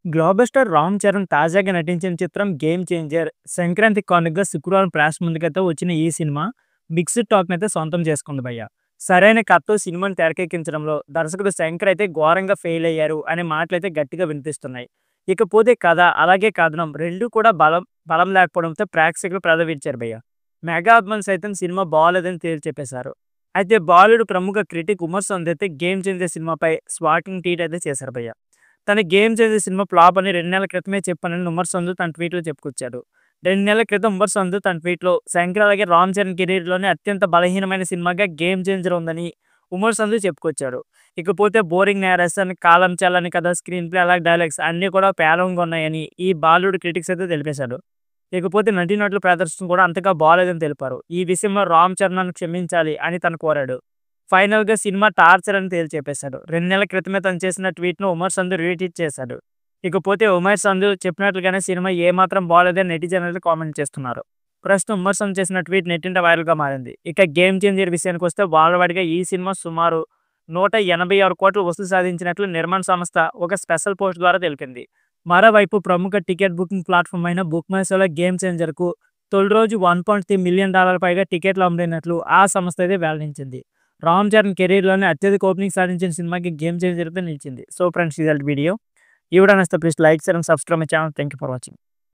Global star Ram Charan తాజాగా నటించిన చిత్రం 'గేమ్ చేంజర్' సంక్రాంతి కానుకగా శుక్రవారం ప్రేక్షకుల ముందుకైతే వచ్చిన ఈ సినిమా మిక్స్డ్ టాక్‌నైతే సొంతం చేసుకుంది భయ్య. సరైన కథతో సినిమాని తెరకెక్కించడంలో దర్శకుడు శంకర్ అయితే ఘోరంగా ఫెయిల్ అయ్యారు అనే మాటలైతే గట్టిగా వినిపిస్తున్నాయి. ఇకపోతే కథ అలాగే కథనం రెండూ కూడా బలం బలం లేకపోవడంతో ప్రేక్షకులు పెదవించారు భయ్య. మెగా అభిమానులు సైతం సినిమా బాగోలేదని తేల్చి చెప్పేశారు. అయితే బాలీవుడ్ ప్రముఖ క్రిటిక్ ఉమర్ సంద్ అయితే 'గేమ్ చేంజర్' సినిమాపై స్వాటింగ్ ట్వీట్ అయితే చేశారు భయ్య. తన 'గేమ్ చేంజర్' సినిమా ఫ్లాప్ అని 2 నెలల క్రితమే చెప్పానని ఉమర్ సంధు తన ట్వీట్‌లో చెప్పుకొచ్చాడు. 2 నెలల క్రితం ఉమర్ సంధు తన ట్వీట్‌లో శంకర్ అలాగే రామ్ చరణ్ కెరీర్‌లోనే అత్యంత బలహీనమైన సినిమాగా 'గేమ్ చేంజర్' ఉందని ఉమర్ సంధు చెప్పుకొచ్చాడు. ఇకపోతే బోరింగ్ నేరేషన్, కాలం చెల్లని కథ, స్క్రీన్ ప్లే అలాగే డైలాగ్స్ అన్నీ కూడా పేలవంగా ఉన్నాయని ఈ బాలీవుడ్ క్రిటిక్స్ అయితే తెలిపేశాడు. ఇకపోతే నటీనటుల ప్రదర్శన కూడా అంతగా బాలేదని తెలిపారు. ఈ విషయంలో రామ్ చరణ్‌ను క్షమించాలి అని తను కోరాడు. ఫైనల్‌గా సినిమా టార్చర్ అని తేల్చి చెప్పేశాడు. 2 నెలల క్రితమే తను చేసిన ట్వీట్‌ను ఉమర్ సంధు రీట్వీట్ చేశాడు. ఇకపోతే ఉమర్ సంధు చెప్పినట్లుగానే సినిమా ఏమాత్రం బాలేదని నెటిజన్లు కామెంట్ చేస్తున్నారు. ప్రస్తుతం ఉమర్ సంధు చేసిన ట్వీట్ నెట్టింట వైరల్‌గా మారింది. ఇక 'గేమ్ చేంజర్' విషయానికొస్తే వరల్డ్‌వైడ్‌గా ఈ సినిమా సుమారు 186 కోట్లు వసూలు సాధించినట్లు నిర్మాణ సంస్థ ఒక స్పెషల్ పోస్ట్ ద్వారా తెలిపింది. మరోవైపు ప్రముఖ టికెట్ బుకింగ్ ప్లాట్‌ఫామ్ అయిన బుక్ మై షోలో 'గేమ్ చేంజర్'కు తొలి రోజు $1.3 మిలియన్ పైగా టికెట్లు అమ్ముడైనట్లు ఆ సంస్థ అయితే వెల్లడించింది. రామ్ చరణ్ కెరీర్‌లోనే అత్యధిక ఓపెనింగ్ సాధించిన సినిమాకి 'గేమ్ చేంజర్' అయితే నిలిచింది. సో ఫ్రెండ్స్, ఇదాల్టి వీడియో. ఈ వీడియో నచ్చితే please like, share and subscribe my channel. Thank you for watching.